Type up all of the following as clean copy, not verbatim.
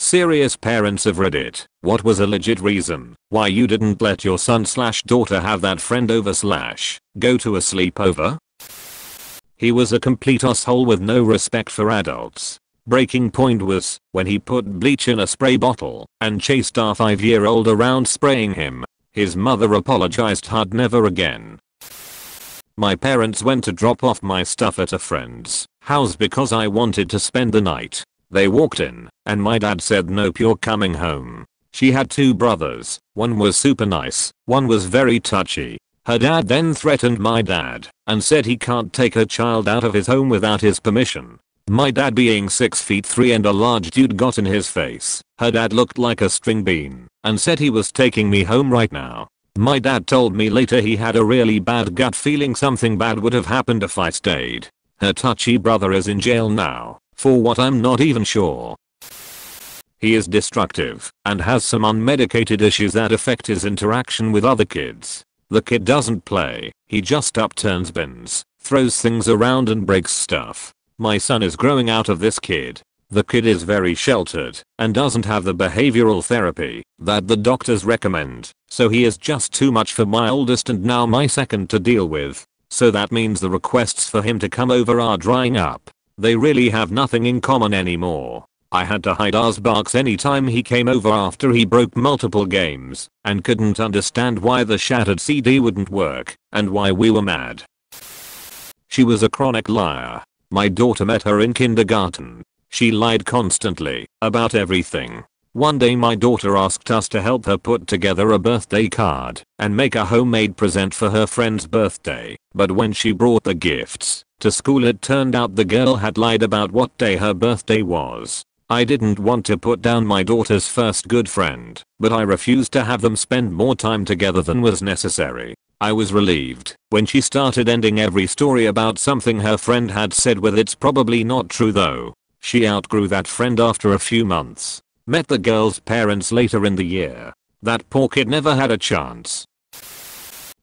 Serious parents of Reddit, what was a legit reason why you didn't let your son/daughter have that friend over/go to a sleepover? He was a complete asshole with no respect for adults. Breaking point was when he put bleach in a spray bottle and chased our 5-year-old around spraying him. His mother apologized hard never again. My parents went to drop off my stuff at a friend's house because I wanted to spend the night. They walked in, and my dad said nope, you're coming home. She had 2 brothers, one was super nice, one was very touchy. Her dad then threatened my dad, and said he can't take her child out of his home without his permission. My dad being 6'3" and a large dude got in his face. Her dad looked like a string bean, and said he was taking me home right now. My dad told me later he had a really bad gut feeling something bad would have happened if I stayed. Her touchy brother is in jail now. For what I'm not even sure. He is destructive and has some unmedicated issues that affect his interaction with other kids. The kid doesn't play, he just upturns bins, throws things around and breaks stuff. My son is growing out of this kid. The kid is very sheltered and doesn't have the behavioral therapy that the doctors recommend, so he is just too much for my oldest and now my second to deal with. So that means the requests for him to come over are drying up. They really have nothing in common anymore. I had to hide R's barks anytime he came over after he broke multiple games and couldn't understand why the shattered CD wouldn't work and why we were mad. She was a chronic liar. My daughter met her in kindergarten. She lied constantly about everything. One day my daughter asked us to help her put together a birthday card and make a homemade present for her friend's birthday, but when she brought the gifts to school it turned out the girl had lied about what day her birthday was. I didn't want to put down my daughter's first good friend, but I refused to have them spend more time together than was necessary. I was relieved when she started ending every story about something her friend had said with "it's probably not true though." She outgrew that friend after a few months. Met the girl's parents later in the year. That poor kid never had a chance.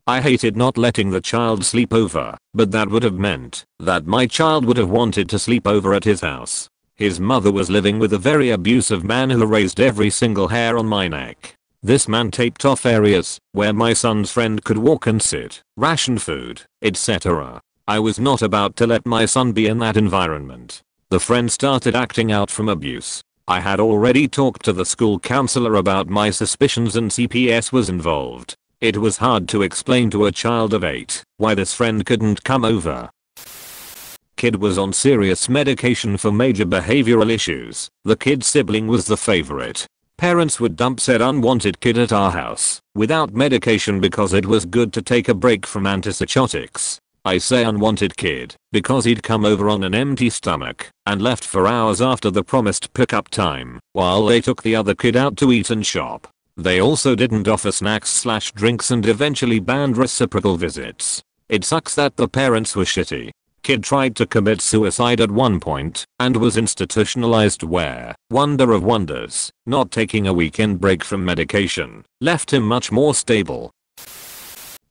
I hated not letting the child sleep over, but that would have meant that my child would have wanted to sleep over at his house. His mother was living with a very abusive man who raised every single hair on my neck. This man taped off areas where my son's friend could walk and sit, rationed food, etc. I was not about to let my son be in that environment. The friend started acting out from abuse. I had already talked to the school counselor about my suspicions and CPS was involved. It was hard to explain to a child of 8 why this friend couldn't come over. Kid was on serious medication for major behavioral issues. The kid's sibling was the favorite. Parents would dump said unwanted kid at our house without medication because it was good to take a break from antipsychotics. I say unwanted kid because he'd come over on an empty stomach and left for hours after the promised pickup time while they took the other kid out to eat and shop. They also didn't offer snacks/drinks and eventually banned reciprocal visits. It sucks that the parents were shitty. Kid tried to commit suicide at one point and was institutionalized where, wonder of wonders, not taking a weekend break from medication left him much more stable.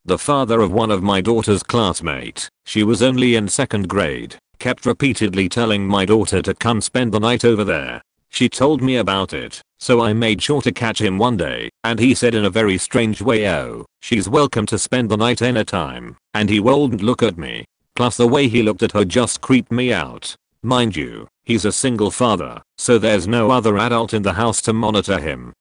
The father of one of my daughter's classmates, she was only in 2nd grade, kept repeatedly telling my daughter to come spend the night over there. She told me about it, so I made sure to catch him one day, and he said in a very strange way, "Oh, she's welcome to spend the night anytime," and he wouldn't look at me. Plus the way he looked at her just creeped me out. Mind you, he's a single father, so there's no other adult in the house to monitor him.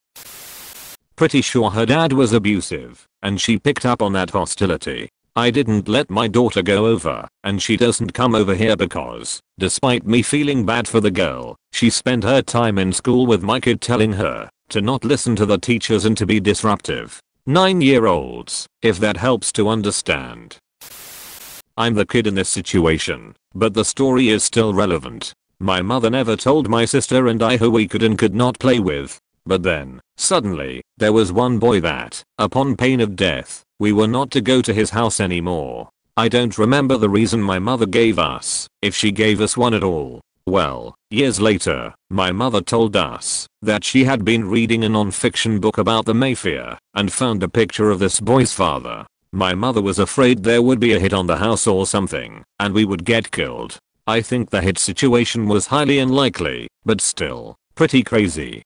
Pretty sure her dad was abusive, and she picked up on that hostility. I didn't let my daughter go over, and she doesn't come over here because, despite me feeling bad for the girl, she spent her time in school with my kid telling her to not listen to the teachers and to be disruptive. 9-year-olds, if that helps to understand. I'm the kid in this situation, but the story is still relevant. My mother never told my sister and I who we could and could not play with. But then, suddenly, there was one boy that, upon pain of death, we were not to go to his house anymore. I don't remember the reason my mother gave us, if she gave us one at all. Well, years later, my mother told us that she had been reading a non-fiction book about the Mafia and found a picture of this boy's father. My mother was afraid there would be a hit on the house or something, and we would get killed. I think the hit situation was highly unlikely, but still, pretty crazy.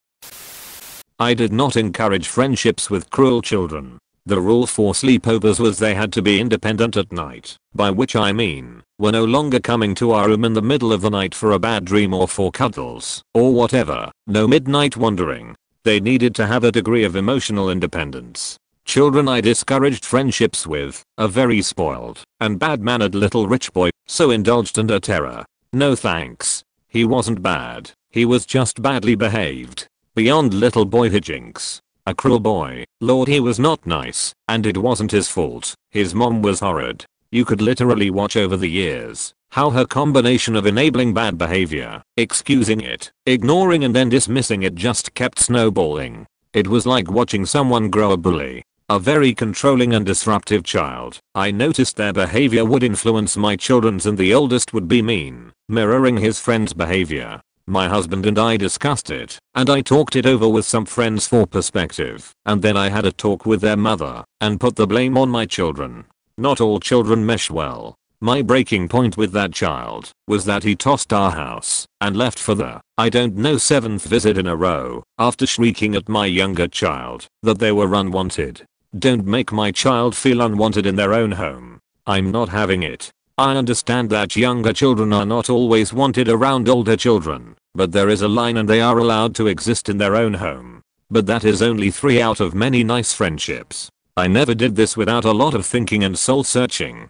I did not encourage friendships with cruel children. The rule for sleepovers was they had to be independent at night, by which I mean, were no longer coming to our room in the middle of the night for a bad dream or for cuddles, or whatever, no midnight wandering. They needed to have a degree of emotional independence. Children I discouraged friendships with, a very spoiled and bad-mannered little rich boy, so indulged and a terror. No thanks. He wasn't bad, he was just badly behaved. Beyond little boy hijinks. A cruel boy. Lord, he was not nice, and it wasn't his fault. His mom was horrid. You could literally watch over the years how her combination of enabling bad behavior, excusing it, ignoring and then dismissing it just kept snowballing. It was like watching someone grow a bully. A very controlling and disruptive child. I noticed their behavior would influence my children's and the oldest would be mean, mirroring his friend's behavior. My husband and I discussed it, and I talked it over with some friends for perspective, and then I had a talk with their mother, and put the blame on my children. Not all children mesh well. My breaking point with that child was that he tossed our house and left for the, I don't know, 7th visit in a row, after shrieking at my younger child that they were unwanted. Don't make my child feel unwanted in their own home. I'm not having it. I understand that younger children are not always wanted around older children, but there is a line and they are allowed to exist in their own home. But that is only 3 out of many nice friendships. I never did this without a lot of thinking and soul searching.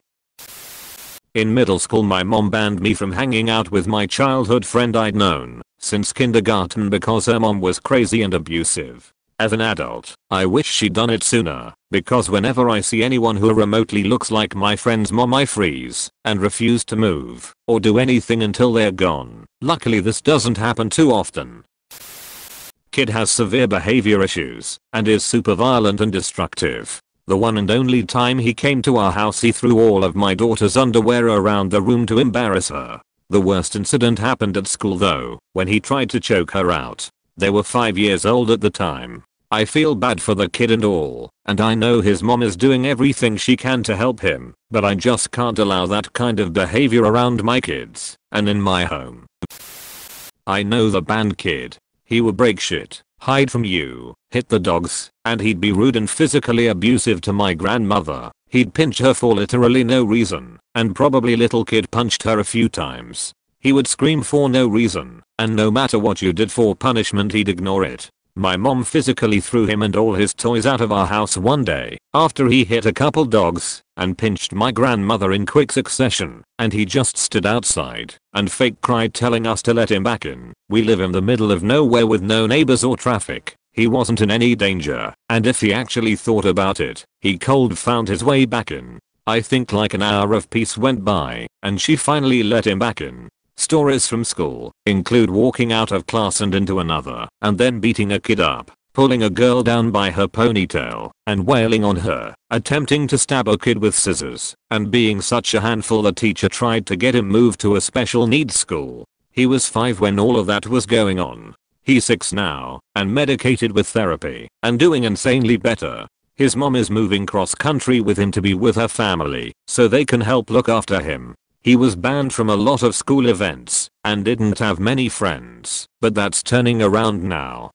In middle school my mom banned me from hanging out with my childhood friend I'd known since kindergarten because her mom was crazy and abusive. As an adult, I wish she'd done it sooner, because whenever I see anyone who remotely looks like my friend's mom I freeze and refuse to move or do anything until they're gone. Luckily this doesn't happen too often. Kid has severe behavior issues and is super violent and destructive. The one and only time he came to our house he threw all of my daughter's underwear around the room to embarrass her. The worst incident happened at school though, when he tried to choke her out. They were 5 years old at the time. I feel bad for the kid and all, and I know his mom is doing everything she can to help him, but I just can't allow that kind of behavior around my kids and in my home. I know the band kid. He would break shit, hide from you, hit the dogs, and he'd be rude and physically abusive to my grandmother. He'd pinch her for literally no reason, and probably little kid punched her a few times. He would scream for no reason, and no matter what you did for punishment he'd ignore it. My mom physically threw him and all his toys out of our house one day after he hit a couple dogs and pinched my grandmother in quick succession, and he just stood outside and fake cried telling us to let him back in. We live in the middle of nowhere with no neighbors or traffic. He wasn't in any danger, and if he actually thought about it, he cold found his way back in. I think like an hour of peace went by and she finally let him back in. Stories from school include walking out of class and into another, and then beating a kid up, pulling a girl down by her ponytail, and wailing on her, attempting to stab a kid with scissors, and being such a handful the teacher tried to get him moved to a special needs school. He was 5 when all of that was going on. He's 6 now, and medicated with therapy, and doing insanely better. His mom is moving cross country with him to be with her family, so they can help look after him. He was banned from a lot of school events and didn't have many friends, but that's turning around now.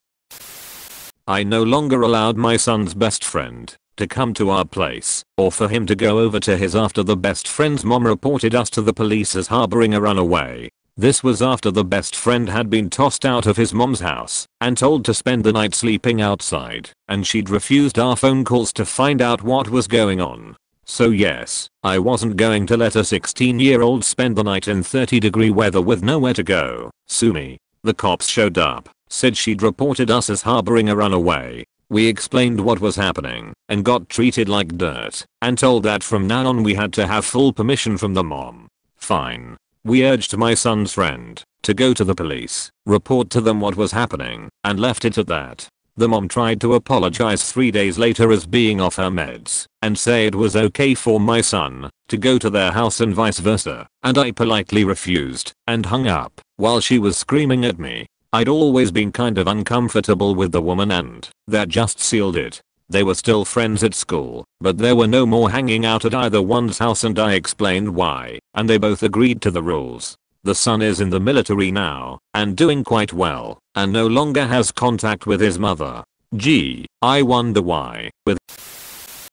I no longer allowed my son's best friend to come to our place or for him to go over to his after the best friend's mom reported us to the police as harboring a runaway. This was after the best friend had been tossed out of his mom's house and told to spend the night sleeping outside, and she'd refused our phone calls to find out what was going on. So yes, I wasn't going to let a 16-year-old spend the night in 30-degree weather with nowhere to go. Sue me. The cops showed up, said she'd reported us as harboring a runaway. We explained what was happening and got treated like dirt and told that from now on we had to have full permission from the mom. Fine. We urged my son's friend to go to the police, report to them what was happening, and left it at that. The mom tried to apologize 3 days later as being off her meds and say it was okay for my son to go to their house and vice versa, and I politely refused and hung up while she was screaming at me. I'd always been kind of uncomfortable with the woman and that just sealed it. They were still friends at school, but there were no more hanging out at either one's house and I explained why, and they both agreed to the rules. The son is in the military now and doing quite well and no longer has contact with his mother. Gee, I wonder why. With